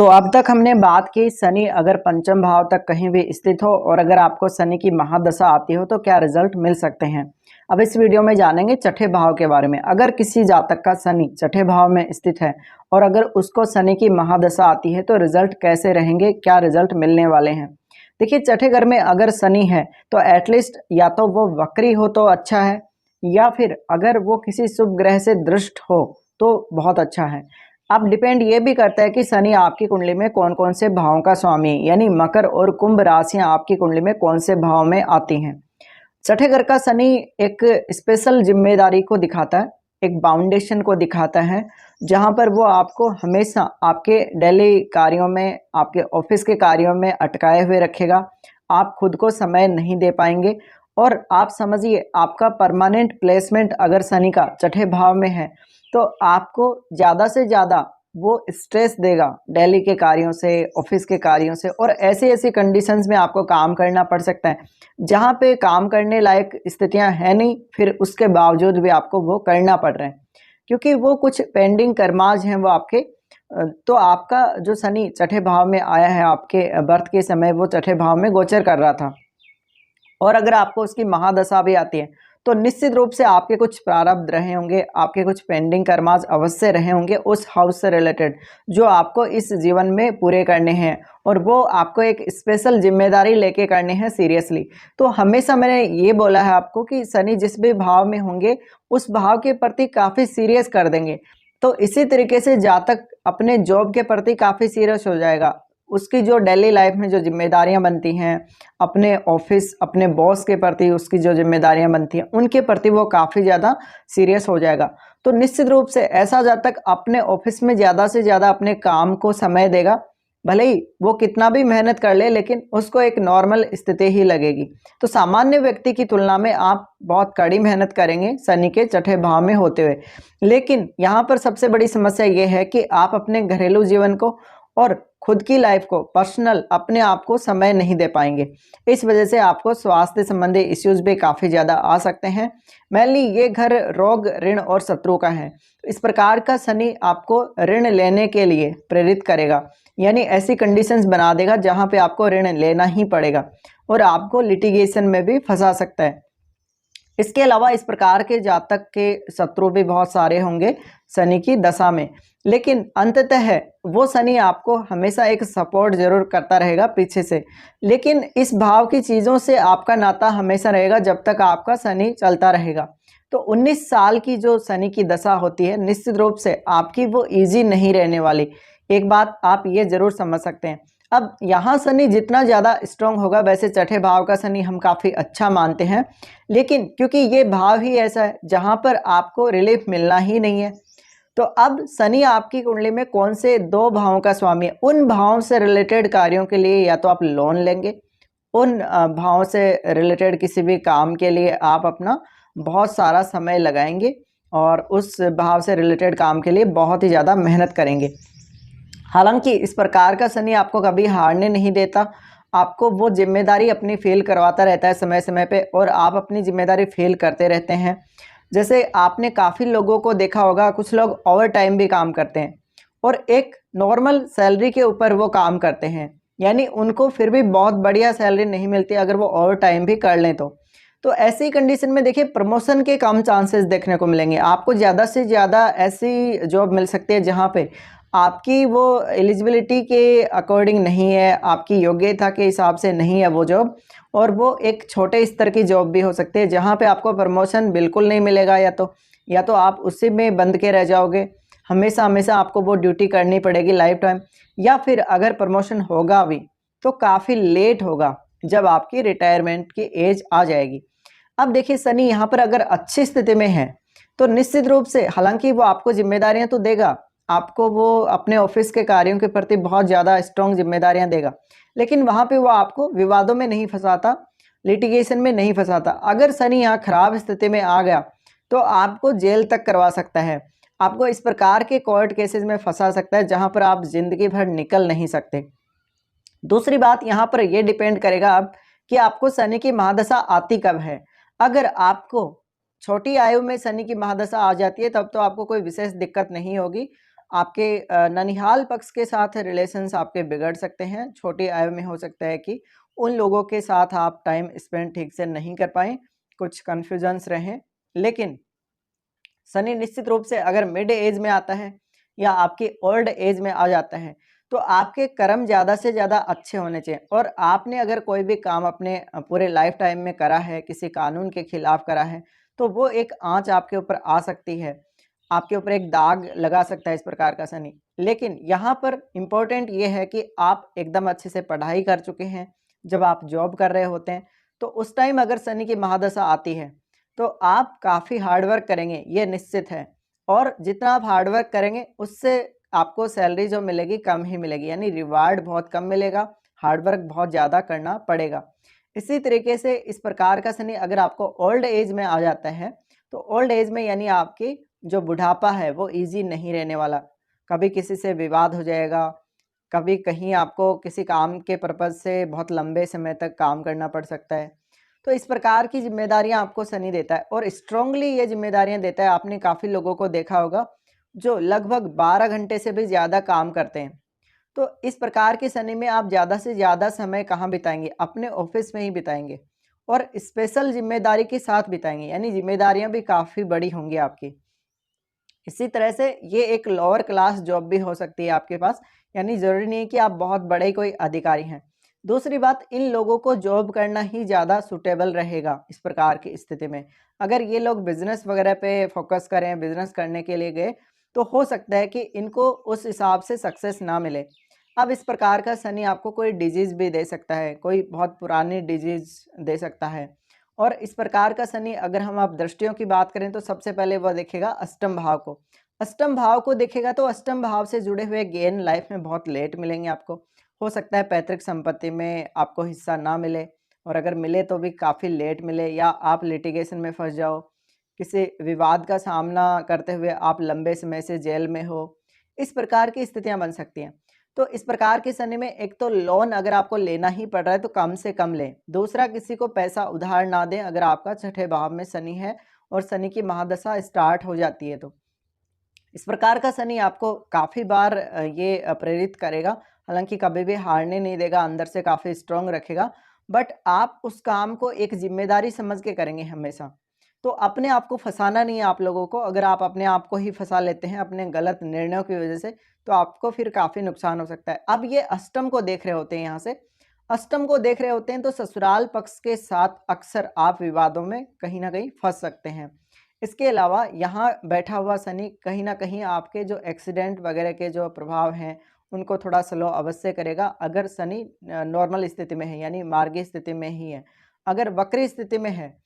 तो अब तक हमने बात की शनि अगर पंचम भाव तक कहीं भी स्थित हो और अगर आपको शनि की महादशा आती हो तो क्या रिजल्ट मिल सकते हैं। अब इस वीडियो में जानेंगे छठे भाव के बारे में। अगर किसी जातक का शनि छठे भाव में स्थित है और अगर उसको शनि की महादशा आती है तो रिजल्ट कैसे रहेंगे, क्या रिजल्ट मिलने वाले हैं। देखिए, छठे घर में अगर शनि है तो एटलीस्ट या तो वो वक्री हो तो अच्छा है, या फिर अगर वो किसी शुभ ग्रह से दृष्ट हो तो बहुत अच्छा है। अब डिपेंड ये भी करता है कि शनि आपकी कुंडली में कौन कौन से भावों का स्वामी है, यानी मकर और कुंभ राशियां आपकी कुंडली में कौन से भाव में आती हैं। छठे घर का शनि एक स्पेशल जिम्मेदारी को दिखाता है, एक बाउंडेशन को दिखाता है, जहां पर वो आपको हमेशा आपके डेली कार्यों में, आपके ऑफिस के कार्यों में अटकाए हुए रखेगा। आप खुद को समय नहीं दे पाएंगे और आप समझिए आपका परमानेंट प्लेसमेंट अगर शनि का छठे भाव में है तो आपको ज़्यादा से ज़्यादा वो स्ट्रेस देगा डेली के कार्यों से, ऑफिस के कार्यों से, और ऐसी ऐसी कंडीशंस में आपको काम करना पड़ सकता है जहाँ पे काम करने लायक स्थितियाँ हैं नहीं, फिर उसके बावजूद भी आपको वो करना पड़ रहा है क्योंकि वो कुछ पेंडिंग कर्माज हैं वो आपके। तो आपका जो शनि छठे भाव में आया है, आपके बर्थ के समय वो छठे भाव में गोचर कर रहा था, और अगर आपको उसकी महादशा भी आती है तो निश्चित रूप से आपके कुछ प्रारब्ध रहे होंगे, आपके कुछ पेंडिंग कर्माज अवश्य रहे होंगे उस हाउस से रिलेटेड, जो आपको इस जीवन में पूरे करने हैं, और वो आपको एक स्पेशल जिम्मेदारी लेके करने हैं सीरियसली। तो हमेशा मैंने ये बोला है आपको कि शनि जिस भी भाव में होंगे उस भाव के प्रति काफ़ी सीरियस कर देंगे। तो इसी तरीके से जातक अपने जॉब के प्रति काफ़ी सीरियस हो जाएगा। उसकी जो डेली लाइफ में जो जिम्मेदारियां बनती हैं, अपने ऑफिस, अपने बॉस के प्रति उसकी जो जिम्मेदारियां बनती हैं उनके प्रति वो काफ़ी ज़्यादा सीरियस हो जाएगा। तो निश्चित रूप से ऐसा जातक अपने ऑफिस में ज़्यादा से ज़्यादा अपने काम को समय देगा। भले ही वो कितना भी मेहनत कर ले लेकिन उसको एक नॉर्मल स्थिति ही लगेगी। तो सामान्य व्यक्ति की तुलना में आप बहुत कड़ी मेहनत करेंगे शनि के छठे भाव में होते हुए। लेकिन यहाँ पर सबसे बड़ी समस्या ये है कि आप अपने घरेलू जीवन को और खुद की लाइफ को, पर्सनल अपने आप को समय नहीं दे पाएंगे। इस वजह से आपको स्वास्थ्य संबंधी इश्यूज भी काफ़ी ज़्यादा आ सकते हैं। मेनली ये घर रोग, ऋण और शत्रु का है। इस प्रकार का शनि आपको ऋण लेने के लिए प्रेरित करेगा, यानी ऐसी कंडीशंस बना देगा जहां पे आपको ऋण लेना ही पड़ेगा और आपको लिटिगेशन में भी फंसा सकता है। इसके अलावा इस प्रकार के जातक के शत्रु भी बहुत सारे होंगे शनि की दशा में, लेकिन अंततः वो शनि आपको हमेशा एक सपोर्ट जरूर करता रहेगा पीछे से। लेकिन इस भाव की चीज़ों से आपका नाता हमेशा रहेगा जब तक आपका शनि चलता रहेगा। तो 19 साल की जो शनि की दशा होती है निश्चित रूप से आपकी वो ईजी नहीं रहने वाली। एक बात आप ये जरूर समझ सकते हैं। अब यहाँ शनि जितना ज़्यादा स्ट्रांग होगा, वैसे छठे भाव का शनि हम काफ़ी अच्छा मानते हैं, लेकिन क्योंकि ये भाव ही ऐसा है जहाँ पर आपको रिलीफ मिलना ही नहीं है। तो अब शनि आपकी कुंडली में कौन से दो भावों का स्वामी है, उन भावों से रिलेटेड कार्यों के लिए या तो आप लोन लेंगे, उन भावों से रिलेटेड किसी भी काम के लिए आप अपना बहुत सारा समय लगाएंगे और उस भाव से रिलेटेड काम के लिए बहुत ही ज़्यादा मेहनत करेंगे। हालांकि इस प्रकार का शनि आपको कभी हारने नहीं देता, आपको वो जिम्मेदारी अपनी फेल करवाता रहता है समय समय पे, और आप अपनी जिम्मेदारी फेल करते रहते हैं। जैसे आपने काफ़ी लोगों को देखा होगा, कुछ लोग ओवर टाइम भी काम करते हैं और एक नॉर्मल सैलरी के ऊपर वो काम करते हैं, यानी उनको फिर भी बहुत बढ़िया सैलरी नहीं मिलती अगर वो ओवर टाइम भी कर लें तो ऐसी कंडीशन में देखिए प्रमोशन के कम चांसेस देखने को मिलेंगे। आपको ज़्यादा से ज़्यादा ऐसी जॉब मिल सकती है जहाँ पे आपकी वो एलिजिबिलिटी के अकॉर्डिंग नहीं है, आपकी योग्यता के हिसाब से नहीं है वो जॉब, और वो एक छोटे स्तर की जॉब भी हो सकती है जहाँ पे आपको प्रमोशन बिल्कुल नहीं मिलेगा, या तो आप उसी में बंद के रह जाओगे, हमेशा हमेशा आपको वो ड्यूटी करनी पड़ेगी लाइफ टाइम, या फिर अगर प्रमोशन होगा भी तो काफ़ी लेट होगा जब आपकी रिटायरमेंट की एज आ जाएगी। अब देखिए शनि यहाँ पर अगर अच्छी स्थिति में है तो निश्चित रूप से, हालांकि वो आपको जिम्मेदारियां तो देगा, आपको वो अपने ऑफिस के कार्यों के प्रति बहुत ज़्यादा स्ट्रॉन्ग जिम्मेदारियां देगा, लेकिन वहाँ पे वो आपको विवादों में नहीं फंसाता, लिटिगेशन में नहीं फंसाता। अगर शनि यहाँ खराब स्थिति में आ गया तो आपको जेल तक करवा सकता है, आपको इस प्रकार के कोर्ट केसेस में फंसा सकता है जहाँ पर आप जिंदगी भर निकल नहीं सकते। दूसरी बात यहाँ पर यह डिपेंड करेगा अब कि आपको शनि की महादशा आती कब है। अगर आपको छोटी आयु में शनि की महादशा आ जाती है तब तो आपको कोई विशेष दिक्कत नहीं होगी। आपके ननिहाल पक्ष के साथ रिलेशंस आपके बिगड़ सकते हैं। छोटी आयु में हो सकता है कि उन लोगों के साथ आप टाइम स्पेंड ठीक से नहीं कर पाएँ, कुछ कन्फ्यूजन्स रहें। लेकिन शनि निश्चित रूप से अगर मिड एज में आता है या आपकी ओल्ड एज में आ जाता है, तो आपके कर्म ज़्यादा से ज़्यादा अच्छे होने चाहिए। और आपने अगर कोई भी काम अपने पूरे लाइफ टाइम में करा है, किसी कानून के खिलाफ करा है, तो वो एक आँच आपके ऊपर आ सकती है, आपके ऊपर एक दाग लगा सकता है इस प्रकार का शनि। लेकिन यहाँ पर इम्पोर्टेंट ये है कि आप एकदम अच्छे से पढ़ाई कर चुके हैं, जब आप जॉब कर रहे होते हैं, तो उस टाइम अगर शनि की महादशा आती है, तो आप काफ़ी हार्ड वर्क करेंगे, ये निश्चित है। और जितना आप हार्ड वर्क करेंगे, उससे आपको सैलरी जो मिलेगी कम ही मिलेगी, यानी रिवार्ड बहुत कम मिलेगा, हार्ड वर्क बहुत ज़्यादा करना पड़ेगा। इसी तरीके से इस प्रकार का शनि अगर आपको ओल्ड एज में आ जाता है, तो ओल्ड एज में यानी आपकी जो बुढ़ापा है वो ईज़ी नहीं रहने वाला। कभी किसी से विवाद हो जाएगा, कभी कहीं आपको किसी काम के पर्पज़ से बहुत लंबे समय तक काम करना पड़ सकता है। तो इस प्रकार की ज़िम्मेदारियाँ आपको शनि देता है और स्ट्रांगली ये ज़िम्मेदारियाँ देता है। आपने काफ़ी लोगों को देखा होगा जो लगभग 12 घंटे से भी ज़्यादा काम करते हैं। तो इस प्रकार के शनि में आप ज़्यादा से ज़्यादा समय कहाँ बिताएंगे? अपने ऑफिस में ही बिताएंगे और स्पेशल जिम्मेदारी के साथ बिताएंगे, यानी जिम्मेदारियाँ भी काफ़ी बड़ी होंगी आपकी। इसी तरह से ये एक लोअर क्लास जॉब भी हो सकती है आपके पास, यानी ज़रूरी नहीं है कि आप बहुत बड़े कोई अधिकारी हैं। दूसरी बात, इन लोगों को जॉब करना ही ज़्यादा सूटेबल रहेगा इस प्रकार की स्थिति में। अगर ये लोग बिज़नेस वगैरह पे फोकस करें, बिज़नेस करने के लिए गए, तो हो सकता है कि इनको उस हिसाब से सक्सेस ना मिले। अब इस प्रकार का शनि आपको कोई डिजीज़ भी दे सकता है, कोई बहुत पुरानी डिजीज़ दे सकता है। और इस प्रकार का शनि अगर हम आप दृष्टियों की बात करें, तो सबसे पहले वह देखेगा अष्टम भाव को। अष्टम भाव को देखेगा तो अष्टम भाव से जुड़े हुए गेन लाइफ में बहुत लेट मिलेंगे आपको। हो सकता है पैतृक संपत्ति में आपको हिस्सा ना मिले, और अगर मिले तो भी काफ़ी लेट मिले, या आप लिटिगेशन में फंस जाओ, किसी विवाद का सामना करते हुए आप लंबे समय से जेल में हो। इस प्रकार की स्थितियां बन सकती हैं। तो इस प्रकार के शनि में एक तो लोन अगर आपको लेना ही पड़ रहा है तो कम से कम लें। दूसरा, किसी को पैसा उधार ना दें अगर आपका छठे भाव में शनि है और शनि की महादशा स्टार्ट हो जाती है तो। इस प्रकार का शनि आपको काफ़ी बार ये प्रेरित करेगा, हालांकि कभी भी हारने नहीं देगा, अंदर से काफ़ी स्ट्रांग रखेगा। बट आप उस काम को एक जिम्मेदारी समझ के करेंगे हमेशा। तो अपने आप को फंसाना नहीं है आप लोगों को। अगर आप अपने आप को ही फंसा लेते हैं अपने गलत निर्णयों की वजह से, तो आपको फिर काफ़ी नुकसान हो सकता है। अब ये अष्टम को देख रहे होते हैं, यहाँ से अष्टम को देख रहे होते हैं, तो ससुराल पक्ष के साथ अक्सर आप विवादों में कहीं ना कहीं फंस सकते हैं। इसके अलावा यहाँ बैठा हुआ शनि कहीं न कहीं आपके जो एक्सीडेंट वगैरह के जो प्रभाव हैं, उनको थोड़ा स्लो अवश्य करेगा। अगर शनि नॉर्मल स्थिति में है, यानी मार्गी स्थिति में ही है। अगर वक्री स्थिति में है,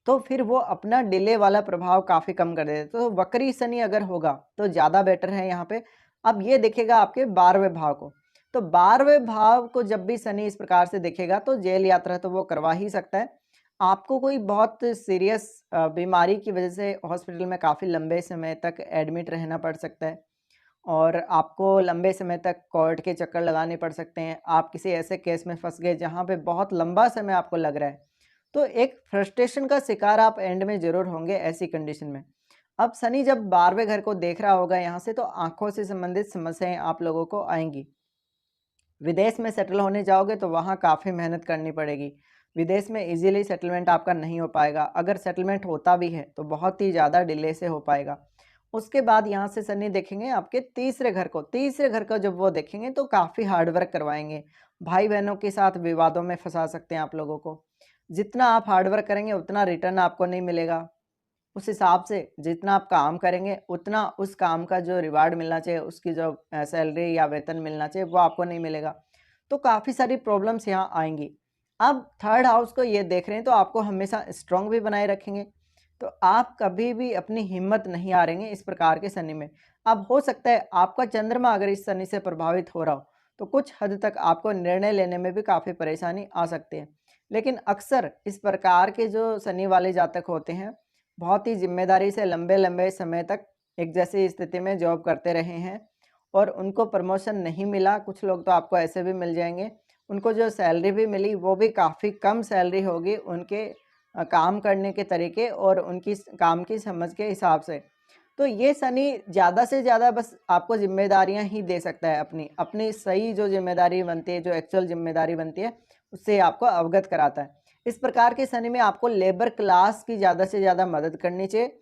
तो फिर वो अपना डिले वाला प्रभाव काफ़ी कम कर देता है। तो वक्री शनि अगर होगा, तो ज़्यादा बेटर है यहाँ पे। अब ये देखेगा आपके 12वें भाव को। तो 12वें भाव को जब भी शनि इस प्रकार से देखेगा, तो जेल यात्रा तो वो करवा ही सकता है। आपको कोई बहुत सीरियस बीमारी की वजह से हॉस्पिटल में काफ़ी लंबे समय तक एडमिट रहना पड़ सकता है, और आपको लंबे समय तक कोर्ट के चक्कर लगाने पड़ सकते हैं। आप किसी ऐसे केस में फंस गए जहाँ पे बहुत लंबा समय आपको लग रहा है, तो एक फ्रस्ट्रेशन का शिकार आप एंड में ज़रूर होंगे ऐसी कंडीशन में। अब शनि जब 12वें घर को देख रहा होगा यहाँ से, तो आँखों से संबंधित समस्याएँ आप लोगों को आएँगी। विदेश में सेटल होने जाओगे तो वहाँ काफ़ी मेहनत करनी पड़ेगी। विदेश में इजीली सेटलमेंट आपका नहीं हो पाएगा। अगर सेटलमेंट होता भी है तो बहुत ही ज़्यादा डिले से हो पाएगा। उसके बाद यहाँ से शनि देखेंगे आपके तीसरे घर को। तीसरे घर को जब वो देखेंगे तो काफ़ी हार्ड वर्क करवाएंगे। भाई बहनों के साथ विवादों में फंसा सकते हैं आप लोगों को। जितना आप हार्ड वर्क करेंगे उतना रिटर्न आपको नहीं मिलेगा। उस हिसाब से जितना आप काम करेंगे उतना उस काम का जो रिवार्ड मिलना चाहिए, उसकी जो सैलरी या वेतन मिलना चाहिए, वो आपको नहीं मिलेगा। तो काफ़ी सारी प्रॉब्लम्स यहाँ आएंगी। अब थर्ड हाउस को ये देख रहे हैं तो आपको हमेशा स्ट्रांग भी बनाए रखेंगे। तो आप कभी भी अपनी हिम्मत नहीं हारेंगे इस प्रकार के शनि में। अब हो सकता है आपका चंद्रमा अगर इस शनि से प्रभावित हो रहा हो, तो कुछ हद तक आपको निर्णय लेने में भी काफ़ी परेशानी आ सकती है। लेकिन अक्सर इस प्रकार के जो शनि वाले जातक होते हैं, बहुत ही ज़िम्मेदारी से लंबे-लंबे समय तक एक जैसी स्थिति में जॉब करते रहे हैं और उनको प्रमोशन नहीं मिला। कुछ लोग तो आपको ऐसे भी मिल जाएँगे, उनको जो सैलरी भी मिली वो भी काफ़ी कम सैलरी होगी उनके काम करने के तरीके और उनकी काम की समझ के हिसाब से। तो ये शनि ज़्यादा से ज़्यादा बस आपको जिम्मेदारियां ही दे सकता है, अपनी अपनी सही जो जिम्मेदारी बनती है, जो एक्चुअल जिम्मेदारी बनती है, उससे आपको अवगत कराता है। इस प्रकार के शनि में आपको लेबर क्लास की ज़्यादा से ज़्यादा मदद करनी चाहिए।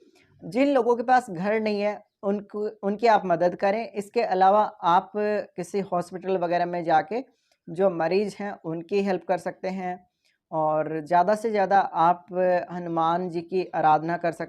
जिन लोगों के पास घर नहीं है उनकी आप मदद करें। इसके अलावा आप किसी हॉस्पिटल वगैरह में जाके जो मरीज हैं उनकी हेल्प कर सकते हैं, और ज़्यादा से ज़्यादा आप हनुमान जी की आराधना कर सकते हैं।